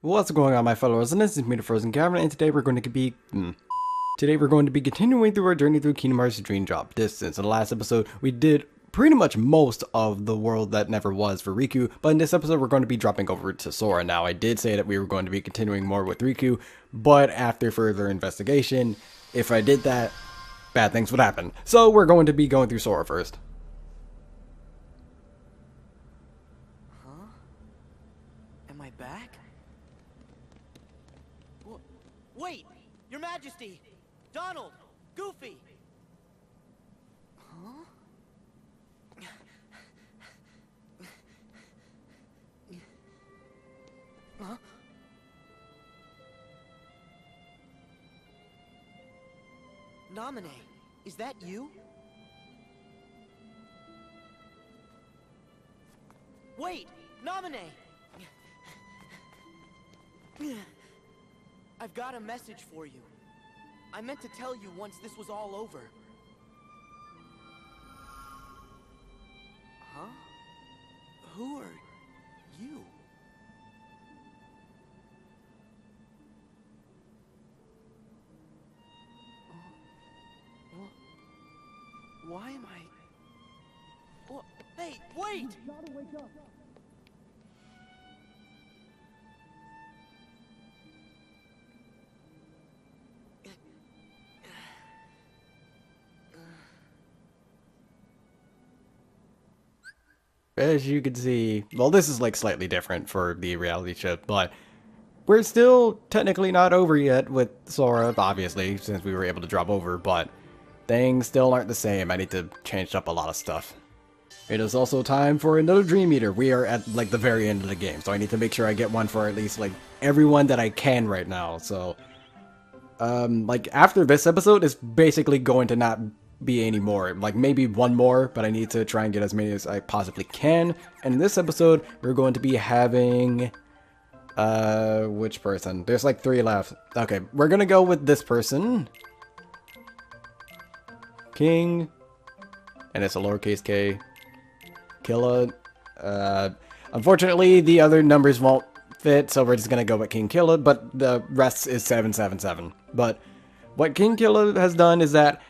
What's going on, my fellow residents? It's me, TheFrozenCavern, and today we're going to be continuing through our journey through Kingdom Hearts Dream Drop Distance. In the last episode, we did pretty much most of the world that never was for Riku, but in this episode, we're going to be dropping over to Sora. Now, I did say that we were going to be continuing more with Riku, but after further investigation, if I did that, bad things would happen. So we're going to be going through Sora first. Huh? Am I back? Wait! Your Majesty! Donald! Goofy! Huh? Huh? Naminé, is that you? Wait! Naminé! I've got a message for you. I meant to tell you once this was all over. Huh? Who are you? Why am I... Hey, wait! You gotta wake up! As you can see, well, this is like slightly different for the reality show, but we're still technically not over yet with Sora, obviously, since we were able to drop over, but things still aren't the same. I need to change up a lot of stuff. It is also time for another Dream Eater. We are at like the very end of the game, so I need to make sure I get one for at least like everyone that I can right now. So, like after this episode, it's basically going to not be any more, like maybe one more, but I need to try and get as many as I possibly can. And in this episode, we're going to be having which person? There's like 3 left. Okay, we're gonna go with this person, King, and it's a lowercase k, Killa. Unfortunately, the other numbers won't fit, so we're just gonna go with King Killa, but the rest is 777. But what King Killa has done is that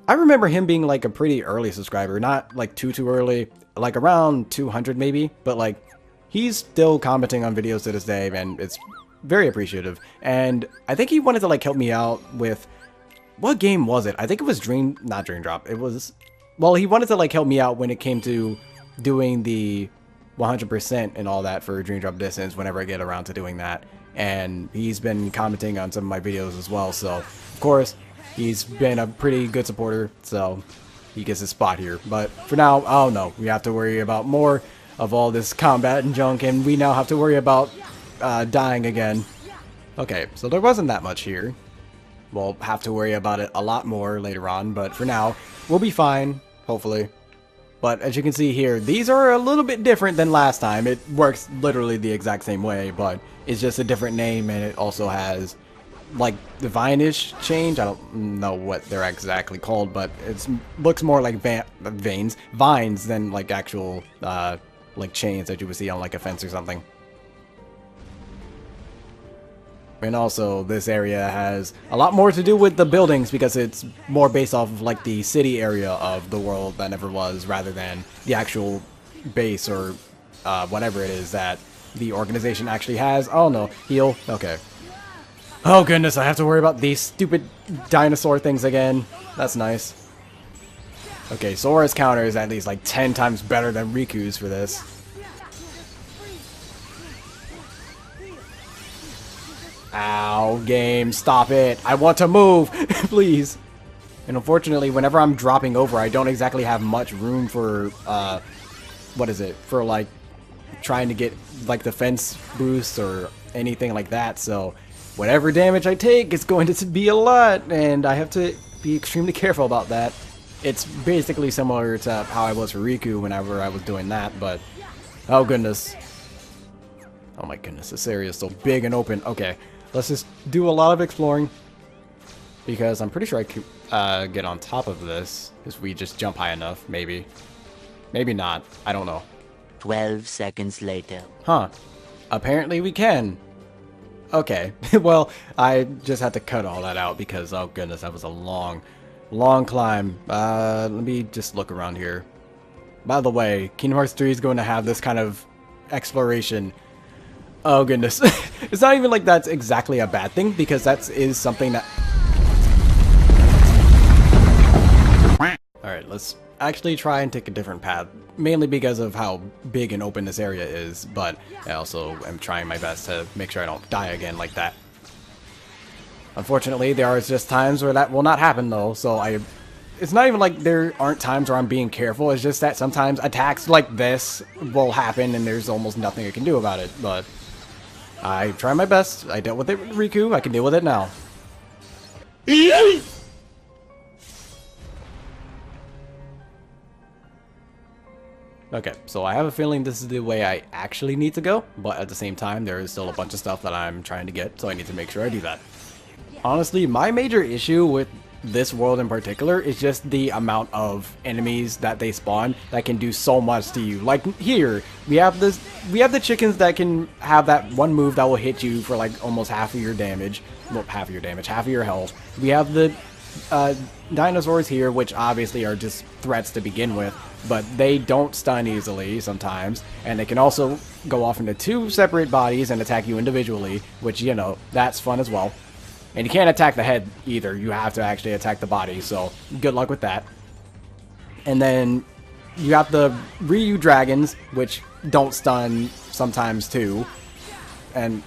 I remember him being like a pretty early subscriber, not like too early, like around 200 maybe, but like he's still commenting on videos to this day, and it's very appreciative. And I think he wanted to like help me out with, what game was it? I think it was not Dream Drop. It was, well, he wanted to like help me out when it came to doing the 100% and all that for Dream Drop Distance whenever I get around to doing that. And he's been commenting on some of my videos as well, so of course he's been a pretty good supporter, so he gets his spot here. But for now, oh no, we have to worry about more of all this combat and junk, and we now have to worry about dying again. Okay, so there wasn't that much here. We'll have to worry about it a lot more later on, but for now, we'll be fine, hopefully. But as you can see here, these are a little bit different than last time. It works literally the exact same way, but it's just a different name, and it also has like the vine-ish change. I don't know what they're exactly called, but it looks more like vines than like actual like chains that you would see on like a fence or something. And also this area has a lot more to do with the buildings because it's more based off of like the city area of the world that never was, rather than the actual base or whatever it is that the organization actually has. Oh no, heal. Okay. Oh goodness, I have to worry about these stupid dinosaur things again. That's nice. Okay, Sora's counter is at least like 10 times better than Riku's for this. Ow, game, stop it. I want to move, please. And unfortunately, whenever I'm dropping over, I don't exactly have much room for, what is it? For like, trying to get like the fence boost or anything like that, so whatever damage I take, it's going to be a lot, and I have to be extremely careful about that. It's basically similar to how I was for Riku whenever I was doing that, but oh goodness. Oh my goodness, this area is so big and open. Okay, let's just do a lot of exploring. Because I'm pretty sure I could get on top of this if we just jump high enough, maybe. Maybe not. I don't know. 12 seconds later. Huh. Apparently we can. Okay. Well, I just had to cut all that out because, oh goodness, that was a long, long climb. Let me just look around here. By the way, Kingdom Hearts 3 is going to have this kind of exploration. Oh goodness. It's not even like that's exactly a bad thing because that is something that... Alright, let's actually try and take a different path, mainly because of how big and open this area is, but I also am trying my best to make sure I don't die again like that. Unfortunately, there are just times where that will not happen though, so it's not even like there aren't times where I'm being careful, it's just that sometimes attacks like this will happen and there's almost nothing I can do about it, but I try my best. I dealt with it with Riku, I can deal with it now. Okay, so I have a feeling this is the way I actually need to go, but at the same time, there is still a bunch of stuff that I'm trying to get, so I need to make sure I do that. Honestly, my major issue with this world in particular is just the amount of enemies that they spawn that can do so much to you. Like here, we have the chickens that can have that one move that will hit you for like almost half of your damage. Well, half of your health. We have the dinosaurs here, which obviously are just threats to begin with, but they don't stun easily sometimes, and they can also go off into two separate bodies and attack you individually, which, you know, that's fun as well. And you can't attack the head either, you have to actually attack the body, so good luck with that. And then you got the Ryu dragons, which don't stun sometimes too, and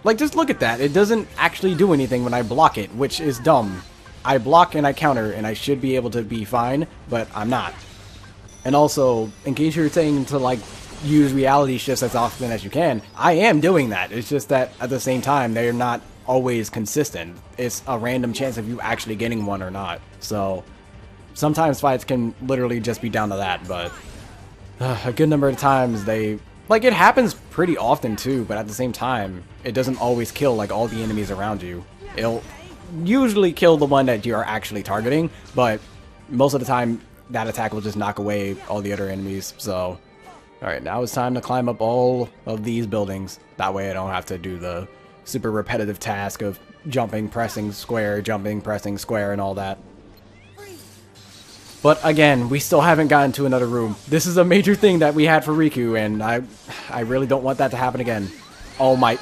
like, just look at that, it doesn't actually do anything when I block it, which is dumb. I block and I counter, and I should be able to be fine, but I'm not. And also, in case you're saying to, like, use reality shifts as often as you can, I am doing that. It's just that, at the same time, they're not always consistent. It's a random chance of you actually getting one or not. So, sometimes fights can literally just be down to that, but a good number of times they... Like, it happens pretty often, too, but at the same time, it doesn't always kill, like, all the enemies around you. It'll usually kill the one that you are actually targeting, but most of the time that attack will just knock away all the other enemies. So alright, now it's time to climb up all of these buildings. That way I don't have to do the super repetitive task of jumping, pressing square, and all that. But again, we still haven't gotten to another room. This is a major thing that we had for Riku, and I really don't want that to happen again. Oh my...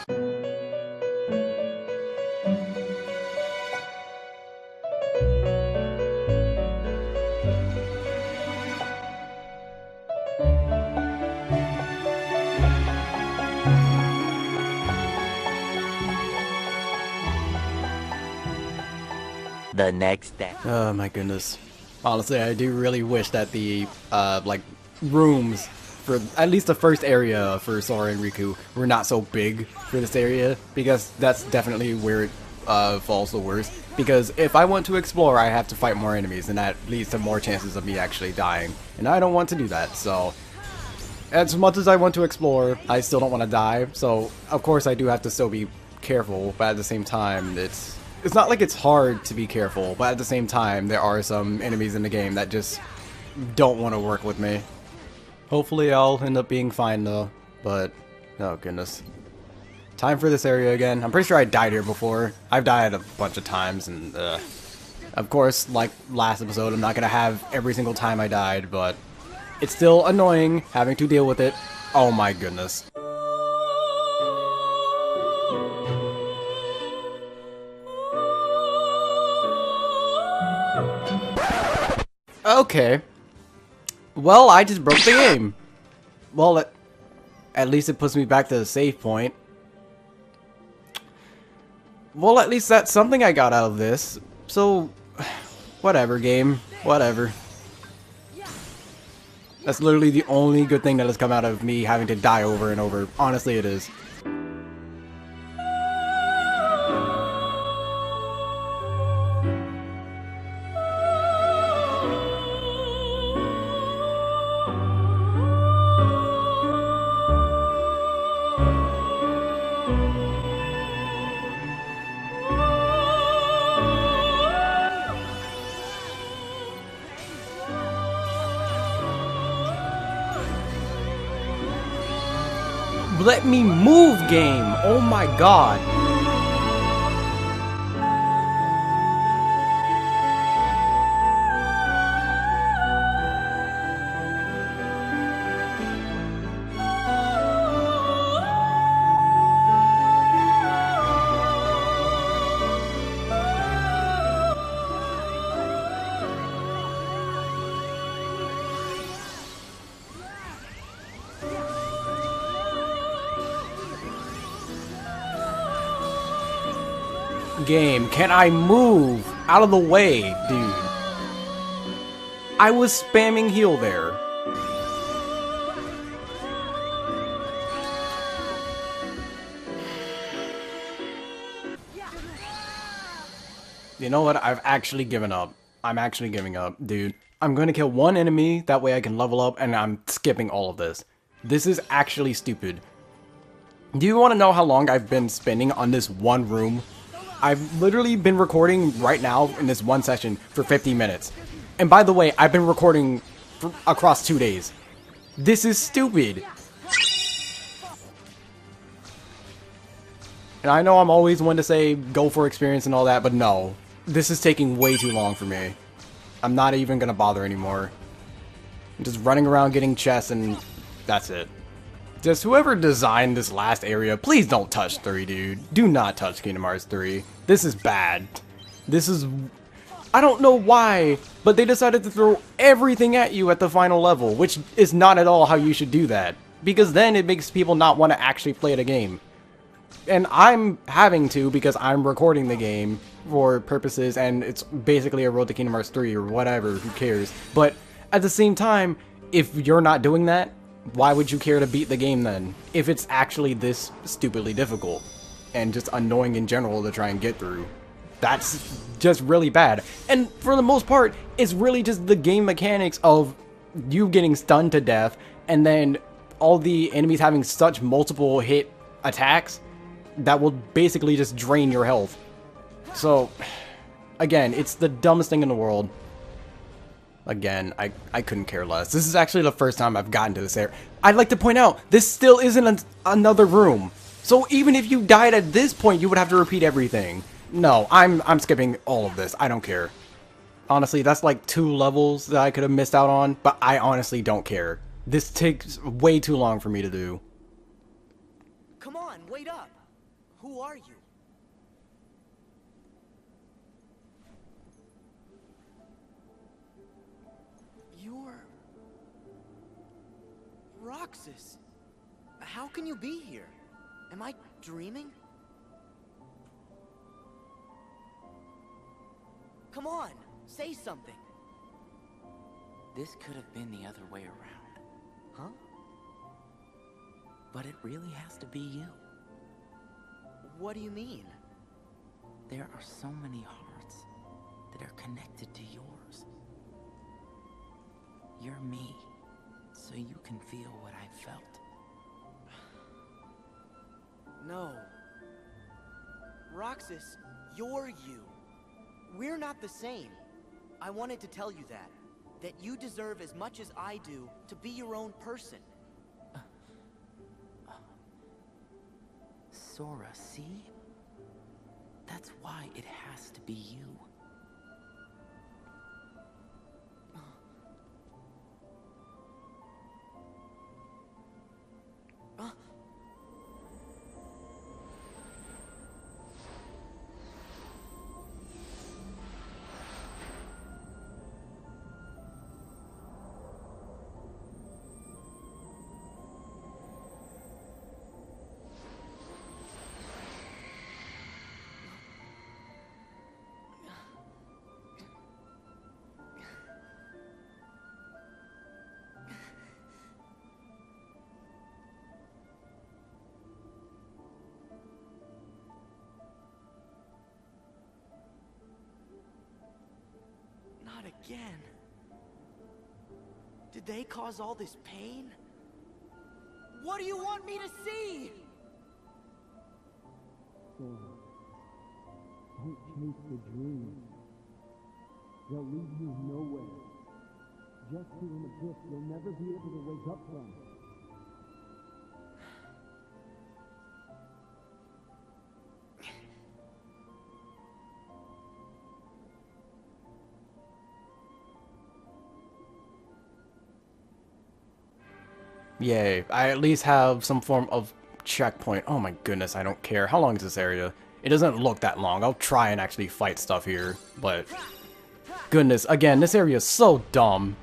The next day. Oh my goodness. Honestly, I do really wish that the, like, rooms for at least the first area for Sora and Riku were not so big for this area, because that's definitely where it falls the worst. Because if I want to explore, I have to fight more enemies, and that leads to more chances of me actually dying. And I don't want to do that, so... As much as I want to explore, I still don't want to die, so of course I do have to still be careful, but at the same time, it's not like it's hard to be careful, but at the same time, there are some enemies in the game that just don't want to work with me. Hopefully I'll end up being fine though, but oh goodness. Time for this area again. I'm pretty sure I died here before. I've died a bunch of times, and of course, like last episode, I'm not going to have every single time I died, but it's still annoying having to deal with it. Oh my goodness. Okay. Well, I just broke the game. Well, at least it puts me back to the save point. Well, at least that's something I got out of this. So, whatever, game. Whatever. That's literally the only good thing that has come out of me having to die over and over. Honestly, it is. Let me move, game! Oh my god. Game, can I move? Out of the way, dude. I was spamming heal there. You know what? I've actually given up. I'm actually giving up, dude. I'm going to kill one enemy, that way I can level up, and I'm skipping all of this. This is actually stupid. Do you want to know how long I've been spending on this one room? I've literally been recording right now in this one session for 50 minutes. And by the way, I've been recording across 2 days. This is stupid. And I know I'm always one to say go for experience and all that, but no. This is taking way too long for me. I'm not even gonna bother anymore. I'm just running around getting chests and that's it. Just whoever designed this last area, please don't touch 3, dude. Do not touch Kingdom Hearts 3. This is bad. This is... I don't know why, but they decided to throw everything at you at the final level, which is not at all how you should do that. Because then it makes people not want to actually play the game. And I'm having to because I'm recording the game for purposes, and it's basically a road to Kingdom Hearts 3 or whatever, who cares. But at the same time, if you're not doing that, why would you care to beat the game then? If it's actually this stupidly difficult and just annoying in general to try and get through. That's just really bad. And for the most part, it's really just the game mechanics of you getting stunned to death and then all the enemies having such multiple hit attacks that will basically just drain your health. So, again, it's the dumbest thing in the world. Again, I couldn't care less. This is actually the first time I've gotten to this area. I'd like to point out, this still isn't another room. So even if you died at this point, you would have to repeat everything. No, I'm skipping all of this. I don't care. Honestly, that's like 2 levels that I could have missed out on, but I honestly don't care. This takes way too long for me to do. Come on, wait up. Who are you? You're... Roxas. How can you be here? Am I dreaming? Come on, say something. This could have been the other way around. Huh? But it really has to be you. What do you mean? There are so many hearts that are connected to yours. You're me, so you can feel what I felt. No. Roxas, you're you. We're not the same. I wanted to tell you that. That you deserve as much as I do to be your own person. Sora, see? That's why it has to be you. Not again. Did they cause all this pain? What do you want me to see? Don't chase the dream. They'll lead you nowhere. Just to an abyss you'll never be able to wake up from. Yay. I at least have some form of checkpoint. Oh my goodness, I don't care. How long is this area? It doesn't look that long. I'll try and actually fight stuff here, but goodness, again, this area is so dumb.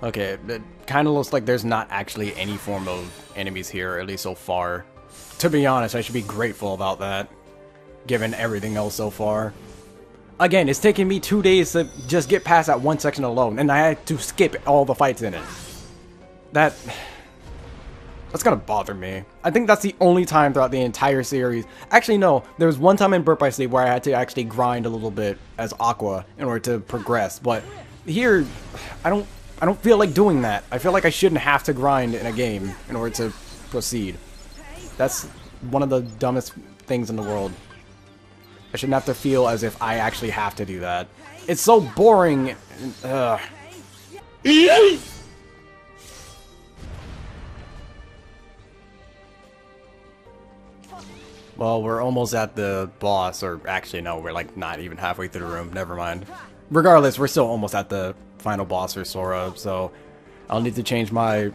Okay, it kind of looks like there's not actually any form of enemies here, at least so far. To be honest, I should be grateful about that, given everything else so far. Again, it's taken me 2 days to just get past that one section alone, and I had to skip all the fights in it. That's gonna bother me. I think that's the only time throughout the entire series. Actually, no. There was one time in Birth by Sleep where I had to actually grind a little bit as Aqua in order to progress, but here, I don't feel like doing that. I feel like I shouldn't have to grind in a game in order to proceed. That's one of the dumbest things in the world. I shouldn't have to feel as if I actually have to do that. It's so boring. Ugh. Well, we're almost at the boss, or actually no, we're like not even halfway through the room. Never mind. Regardless, we're still almost at the final boss for Sora, so I'll need to change my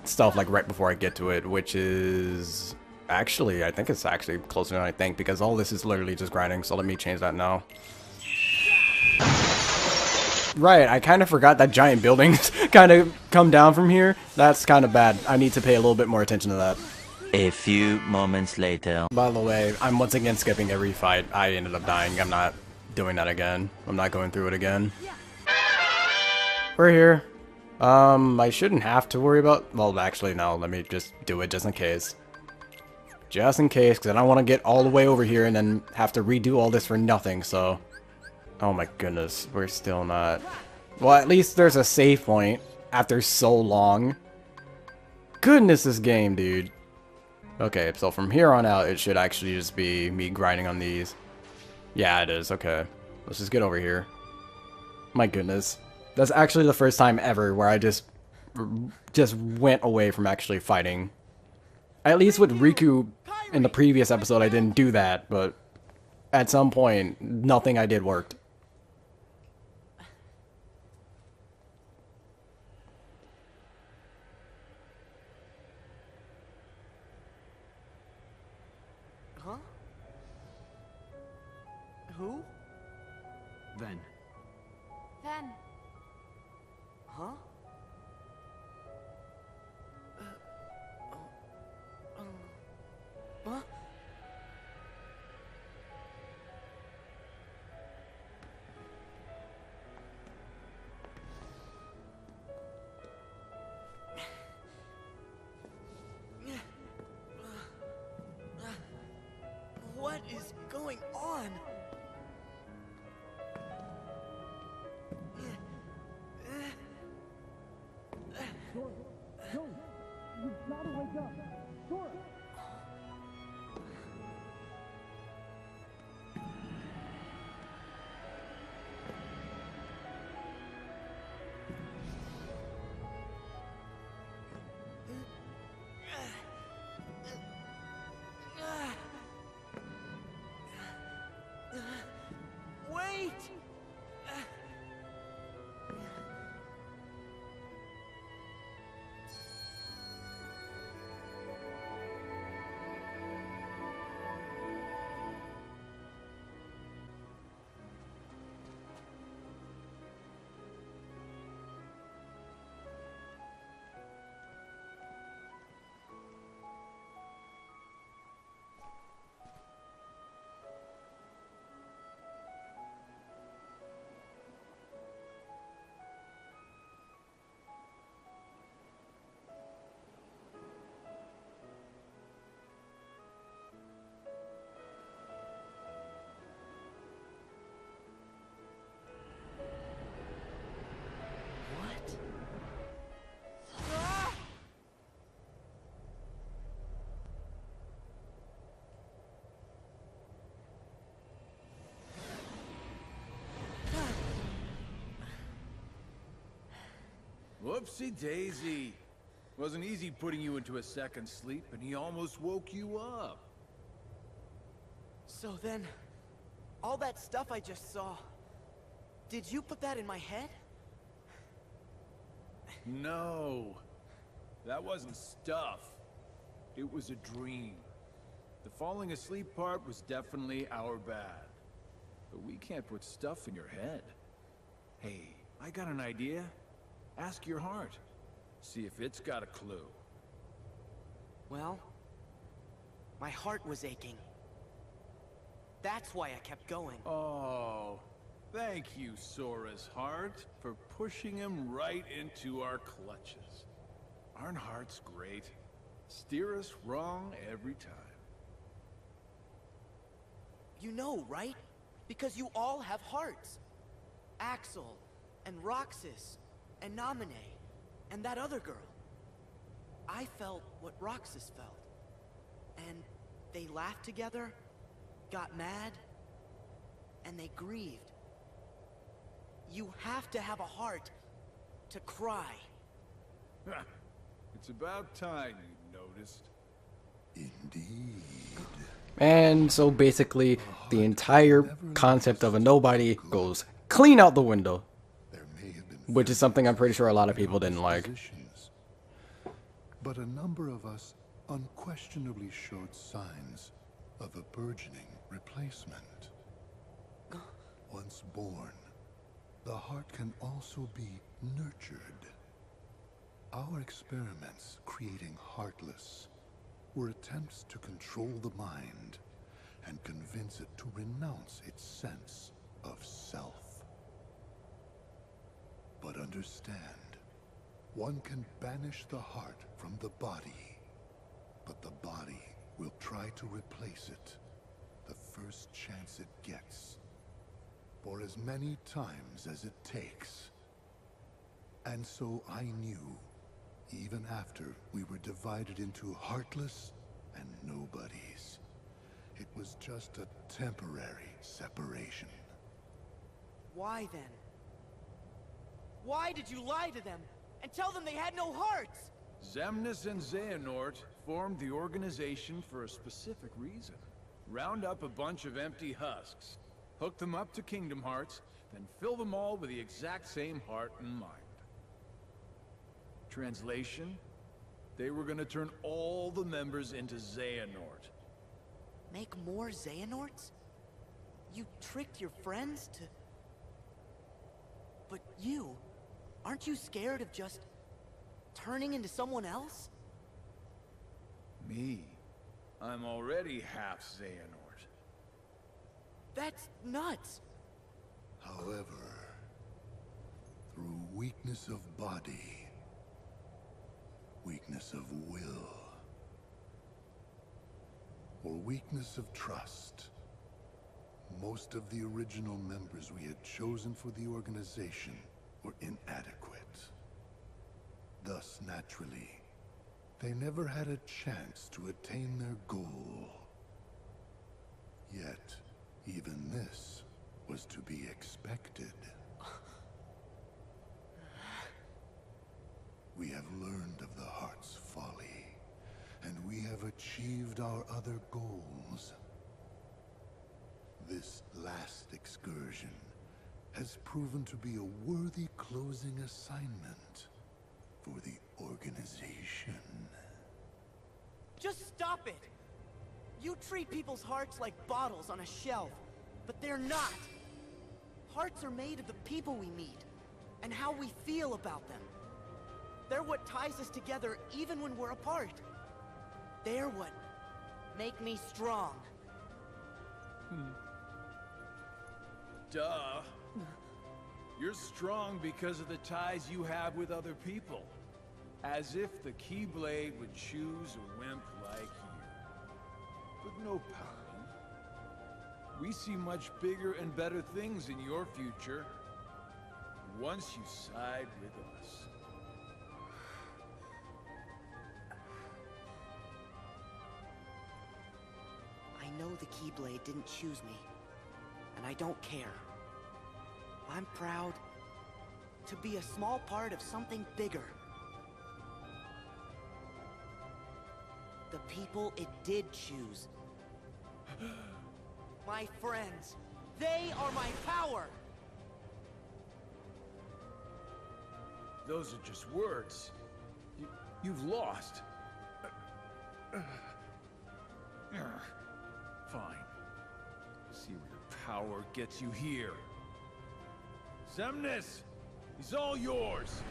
stuff like right before I get to it, which is actually, I think it's actually closer than I think, because all this is literally just grinding, so let me change that now. Right, I kind of forgot that giant buildings kind of come down from here. That's kind of bad. I need to pay a little bit more attention to that. A few moments later. By the way, I'm once again skipping every fight. I ended up dying. I'm not doing that again. I'm not going through it again. We're here. I shouldn't have to worry about... Well, actually, no. Let me just do it just in case. Just in case, because I don't want to get all the way over here and then have to redo all this for nothing, so... Oh my goodness, we're still not... Well, at least there's a save point after so long. Goodness, this game, dude. Okay, so from here on out, it should actually just be me grinding on these. Yeah, it is. Okay. Let's just get over here. My goodness. That's actually the first time ever where I just went away from actually fighting. At least with Riku in the previous episode, I didn't do that, but at some point, nothing I did worked. Huh? Who? Then. Then. Huh? Huh? What is going on? Sora, you've got to wake up. Sora. Wait! What? Ah! Whoopsie daisy. Wasn't easy putting you into a second sleep, and he almost woke you up. So then, all that stuff I just saw, did you put that in my head? No. That wasn't stuff. It was a dream. The falling asleep part was definitely our bad. But we can't put stuff in your head. Hey, I got an idea. Ask your heart. See if it's got a clue. Well, my heart was aching. That's why I kept going. Oh, thank you, Sora's heart, for pushing him right into our clutches. Aren't hearts great? Steer us wrong every time. You know, right? Because you all have hearts. Axel, and Roxas, and Naminé, and that other girl. I felt what Roxas felt. And they laughed together, got mad, and they grieved. You have to have a heart to cry. It's about time you noticed. Indeed. And so basically, the entire concept of a nobody goes clean out the window. There may have been Which is something I'm pretty sure a lot of people didn't like. positions, but a number of us unquestionably showed signs of a burgeoning replacement. Once born, the heart can also be nurtured. Our experiments creating Heartless were attempts to control the mind and convince it to renounce its sense of self. But understand, one can banish the heart from the body, but the body will try to replace it the first chance it gets, for as many times as it takes. And so I knew, even after we were divided into Heartless and Nobodies, it was just a temporary separation. Why then? Why did you lie to them and tell them they had no hearts? Xemnas and Xehanort formed the organization for a specific reason. Round up a bunch of empty husks, hook them up to Kingdom Hearts, then fill them all with the exact same heart and mind. Translation? They were gonna turn all the members into Xehanort. Make more Xehanorts? You tricked your friends to... But you, aren't you scared of just turning into someone else? Me? I'm already half Xehanort. That's nuts. However, through weakness of body, weakness of will, or weakness of trust, most of the original members we had chosen for the organization were inadequate. Thus, naturally, they never had a chance to attain their goal. Yet, even this was to be expected. We have learned of the heart's folly, and we have achieved our other goals. This last excursion has proven to be a worthy closing assignment for the organization. Just stop it! You treat people's hearts like bottles on a shelf, but they're not. Hearts are made of the people we meet, and how we feel about them. They're what ties us together even when we're apart. They're what make me strong. Duh. You're strong because of the ties you have with other people. As if the Keyblade would choose a wimp like you. But no pouting. We see much bigger and better things in your future. Once you side with us. I know the Keyblade didn't choose me, and I don't care. I'm proud to be a small part of something bigger. The people it did choose. my friends. They are my power. Those are just words. You've lost. Fine. See where your power gets you here. Xemnas, he's all yours.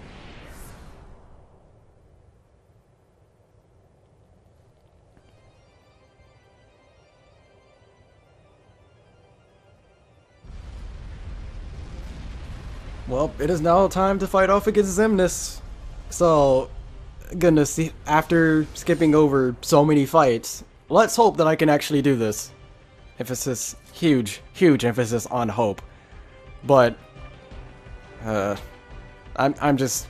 Well, it is now time to fight off against Xemnas. So, goodness, after skipping over so many fights, let's hope that I can actually do this. Emphasis, huge emphasis on hope. But, I just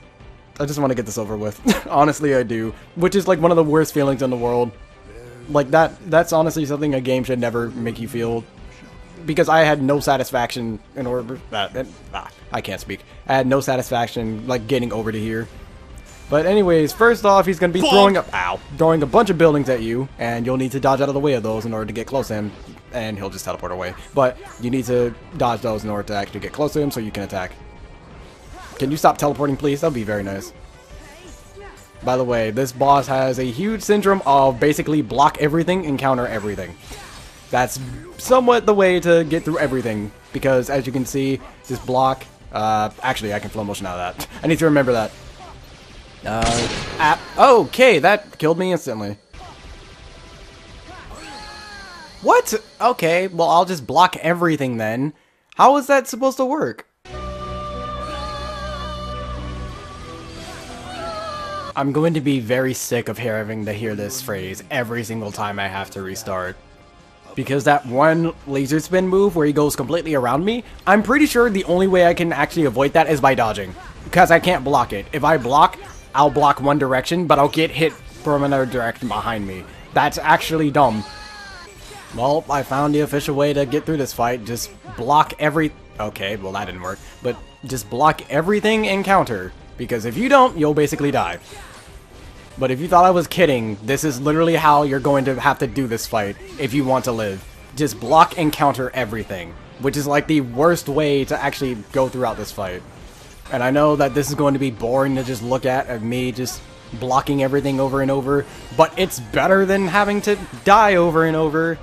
want to get this over with. Honestly, I do. Which is like one of the worst feelings in the world. Like that's honestly something a game should never make you feel. Because I had no satisfaction in order that I can't speak. I had no satisfaction like getting over to here. But anyways, first off, he's gonna be throwing a bunch of buildings at you, and you'll need to dodge out of the way of those in order to get close to him, and he'll just teleport away. But you need to dodge those in order to actually get close to him so you can attack. Can you stop teleporting, please? That'd be very nice. By the way, this boss has a huge syndrome of basically block everything and counter everything. That's somewhat the way to get through everything, because as you can see, this block, actually I can flow motion out of that. I need to remember that. Okay, that killed me instantly. What? Okay, well I'll just block everything then. How is that supposed to work? I'm going to be very sick of having to hear this phrase every single time I have to restart. Because that one laser spin move where he goes completely around me, I'm pretty sure the only way I can actually avoid that is by dodging. Because I can't block it. If I block, I'll block one direction, but I'll get hit from another direction behind me. That's actually dumb. Well, I found the official way to get through this fight. Just block okay, well that didn't work. But just block everything and counter. Because if you don't, you'll basically die. But if you thought I was kidding, this is literally how you're going to have to do this fight if you want to live. Just block and counter everything, which is like the worst way to actually go throughout this fight. And I know that this is going to be boring to just look at of me just blocking everything over and over, but it's better than having to die over and over.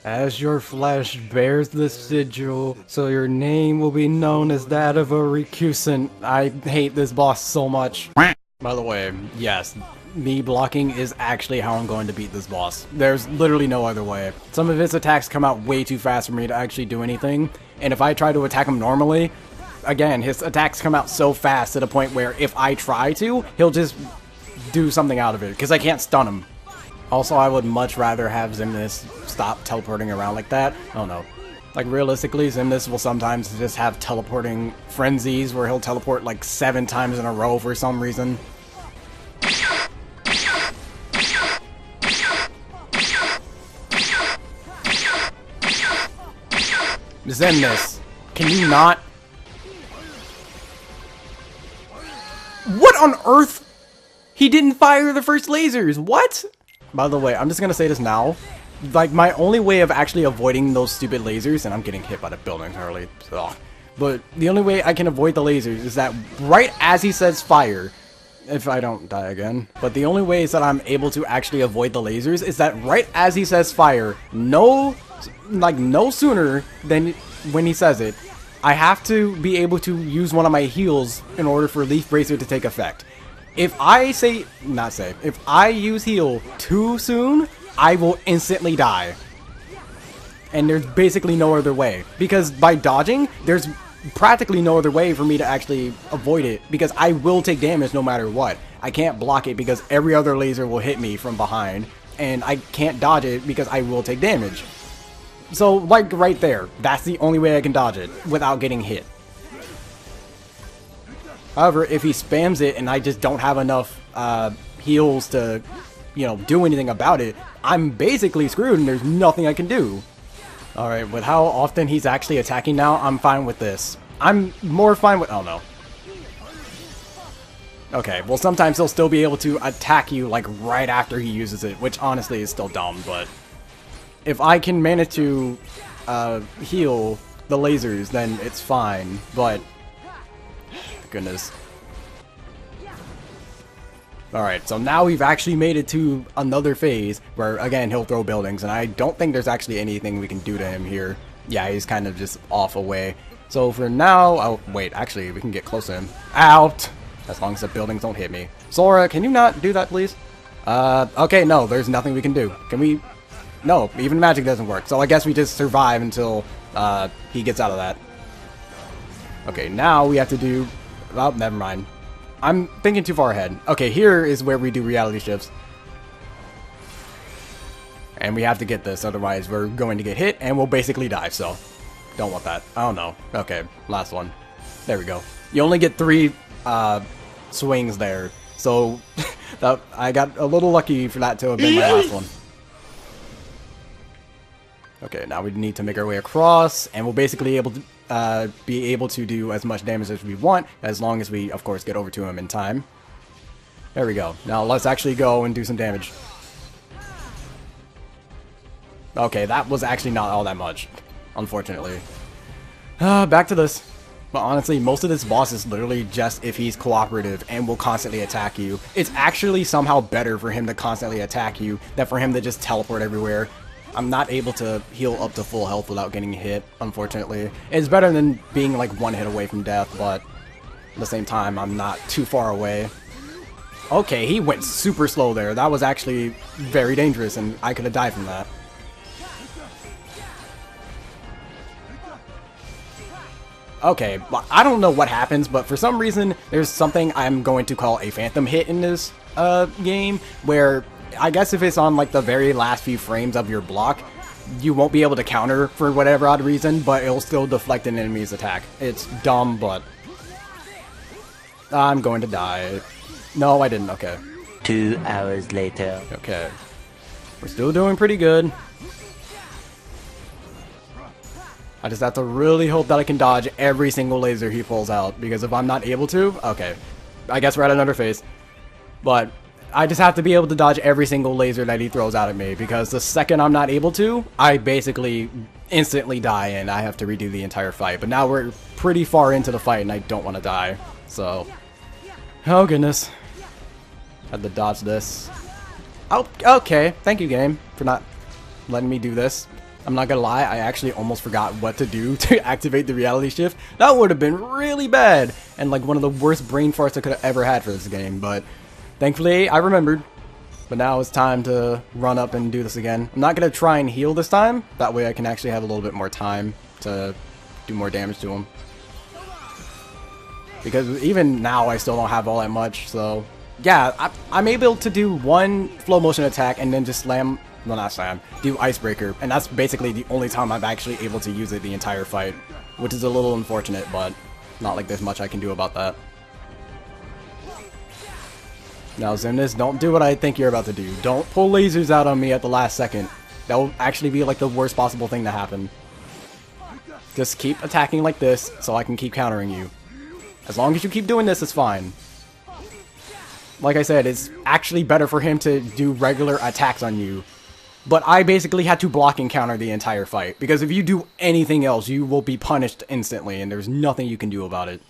As your flesh bears the sigil, so your name will be known as that of a recusant. I hate this boss so much. By the way, yes, me blocking is actually how I'm going to beat this boss. There's literally no other way. Some of his attacks come out way too fast for me to actually do anything, and if I try to attack him normally, again, his attacks come out so fast to the point where if I try to, he'll just do something out of it, because I can't stun him. Also, I would much rather have Xemnas stop teleporting around like that. I don't know. Like, realistically, Xemnas will sometimes just have teleporting frenzies where he'll teleport like 7 times in a row for some reason. Xemnas, can you not? What on earth? He didn't fire the first lasers. What? By the way, I'm just gonna say this now. Like, my only way of actually avoiding those stupid lasers, and I'm getting hit by the building early, but the only way I can avoid the lasers is that right as he says fire, if I don't die again, but the only ways that I'm able to actually avoid the lasers is that right as he says fire, no sooner than when he says it, I have to be able to use one of my heals in order for Leaf Bracer to take effect. If I if I use heal too soon, I will instantly die. And there's basically no other way. Because by dodging, there's practically no other way for me to actually avoid it. Because I will take damage no matter what. I can't block it because every other laser will hit me from behind. And I can't dodge it because I will take damage. So, like, right there, that's the only way I can dodge it without getting hit. However, if he spams it and I just don't have enough heals to, do anything about it, I'm basically screwed and there's nothing I can do. Alright, with how often he's actually attacking now, I'm fine with this. I'm more fine with... oh no. Okay, well sometimes he'll still be able to attack you like right after he uses it, which honestly is still dumb, but if I can manage to heal the lasers, then it's fine, but goodness. Alright, so now we've actually made it to another phase where, again, he'll throw buildings, and I don't think there's actually anything we can do to him here. Yeah, he's kind of just off away. So for now, oh, wait, actually, we can get close to him. Out! As long as the buildings don't hit me. Sora, can you not do that, please? Okay, no, there's nothing we can do. Can we? No, even magic doesn't work, so I guess we just survive until, he gets out of that. Okay, now we have to do... Oh, never mind. I'm thinking too far ahead. Okay, here is where we do reality shifts. And we have to get this, otherwise we're going to get hit and we'll basically die, so don't want that. I don't know. Okay, last one. There we go. You only get 3 swings there, so I got a little lucky for that to have been my last one. Okay, now we need to make our way across, and we'll basically be able to do as much damage as we want, as long as we, of course, get over to him in time. There we go. Now let's actually go and do some damage. Okay, that was actually not all that much, unfortunately. Back to this. But honestly, most of this boss is literally just if he's cooperative and will constantly attack you. It's actually somehow better for him to constantly attack you than for him to just teleport everywhere. I'm not able to heal up to full health without getting hit, unfortunately. It's better than being like 1 hit away from death, but at the same time, I'm not too far away. Okay, he went super slow there. That was actually very dangerous, and I could have died from that. Okay, well, I don't know what happens, but for some reason, there's something I'm going to call a phantom hit in this game, where I guess if it's on like the very last few frames of your block, you won't be able to counter for whatever odd reason, but it'll still deflect an enemy's attack. It's dumb, but I'm going to die. No, I didn't. Okay. 2 hours later. Okay. We're still doing pretty good. I just have to really hope that I can dodge every single laser he pulls out, because if I'm not able to, okay, I guess we're at another phase. But I just have to be able to dodge every single laser that he throws out at me, because the second I'm not able to, I basically instantly die and I have to redo the entire fight. But now we're pretty far into the fight and I don't want to die, so... Oh goodness. Had to dodge this. Oh, okay, thank you game for not letting me do this. I'm not gonna lie, I actually almost forgot what to do to activate the reality shift. That would have been really bad, and like one of the worst brain farts I could have ever had for this game, but thankfully I remembered. But now it's time to run up and do this again. I'm not gonna try and heal this time, that way I can actually have a little bit more time to do more damage to him. Because even now I still don't have all that much, so yeah, I'm able to do 1 flow motion attack and then just slam. Well, not slam, do Icebreaker, and that's basically the only time I'm actually able to use it the entire fight, which is a little unfortunate, but not like there's much I can do about that. Now, Xemnas, don't do what I think you're about to do. Don't pull lasers out on me at the last second. That will actually be like the worst possible thing to happen. Just keep attacking like this, so I can keep countering you. As long as you keep doing this, it's fine. Like I said, it's actually better for him to do regular attacks on you. But I basically had to block and counter the entire fight, because if you do anything else, you will be punished instantly, and there's nothing you can do about it.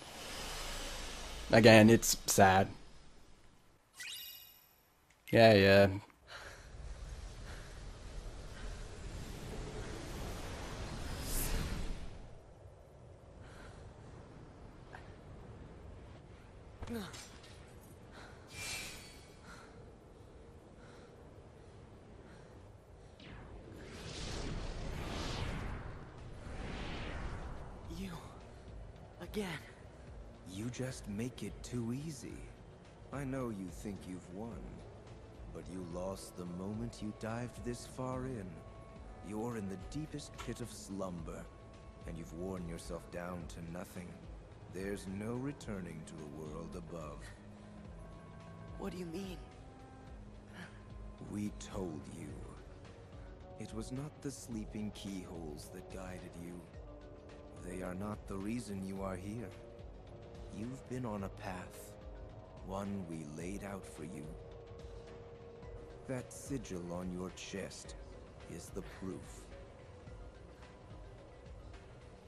Again, it's sad. Yeah. Again. You just make it too easy. I know you think you've won, but you lost the moment you dived this far in. You're in the deepest pit of slumber, and you've worn yourself down to nothing. There's no returning to the world above. What do you mean? We told you. It was not the sleeping keyholes that guided you. They are not the reason you are here. You've been on a path, one we laid out for you. That sigil on your chest is the proof.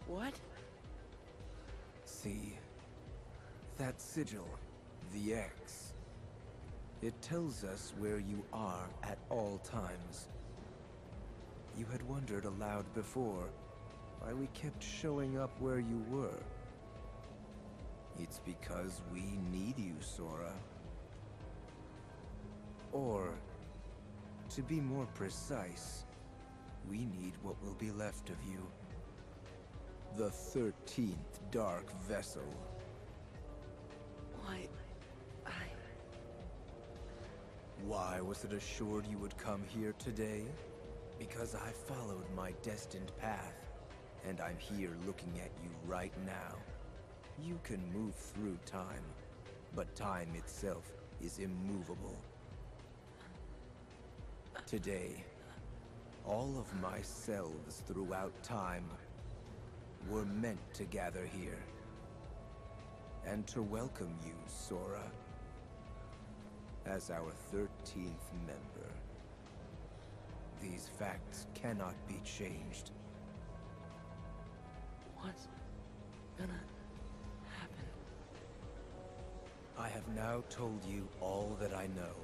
What? See, that sigil, the X, it tells us where you are at all times. You had wondered aloud before why we kept showing up where you were. It's because we need you, Sora. Or, to be more precise, we need what will be left of you. The 13th Dark Vessel. Why was it assured you would come here today? Because I followed my destined path, and I'm here looking at you right now. You can move through time, but time itself is immovable. Today, all of my selves throughout time were meant to gather here, and to welcome you, Sora, as our 13th member. These facts cannot be changed. What's gonna happen? I have now told you all that I know.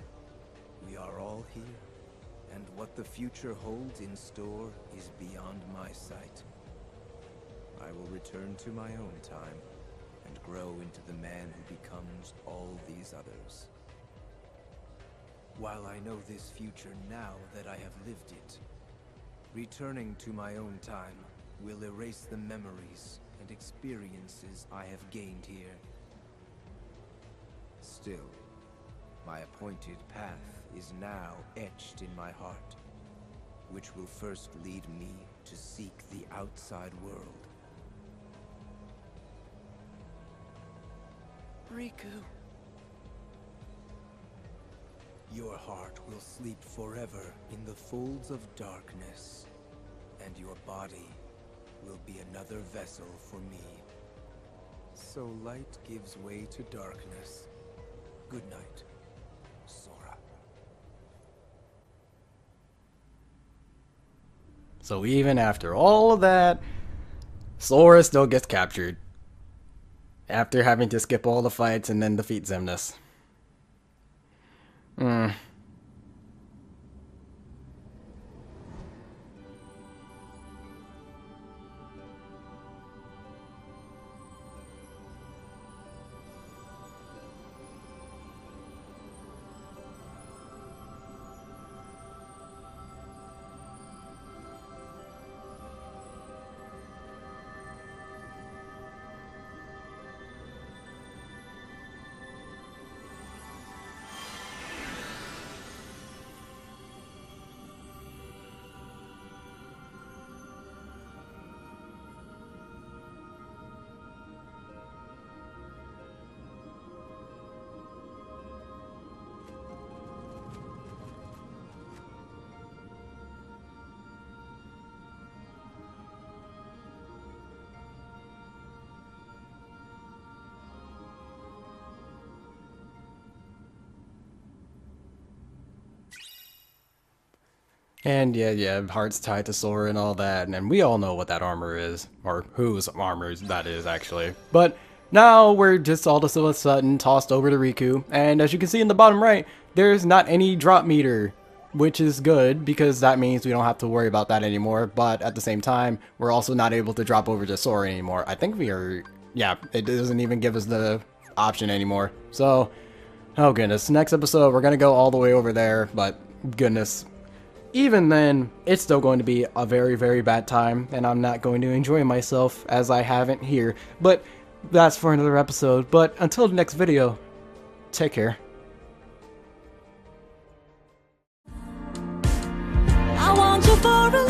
We are all here, and what the future holds in store is beyond my sight. I will return to my own time, and grow into the man who becomes all these others. While I know this future now that I have lived it, returning to my own time will erase the memories and experiences I have gained here. Still, my appointed path is now etched in my heart, which will first lead me to seek the outside world. Riku. Your heart will sleep forever in the folds of darkness, and your body will be another vessel for me. So light gives way to darkness. Good night, Sora. So even after all of that, Sora still gets captured. After having to skip all the fights and then defeat Xemnas. And yeah, heart's tied to Sora and all that, and we all know what that armor is, or whose armor that is, actually. But now we're just all of a sudden tossed over to Riku, and as you can see in the bottom right, there's not any drop meter, which is good, because that means we don't have to worry about that anymore, but at the same time, we're also not able to drop over to Sora anymore. I think we are, yeah, it doesn't even give us the option anymore. So, oh goodness, next episode, we're gonna go all the way over there, but goodness. Even then, it's still going to be a very, very bad time, and I'm not going to enjoy myself as I haven't here. But that's for another episode. But until the next video, take care. I want you for a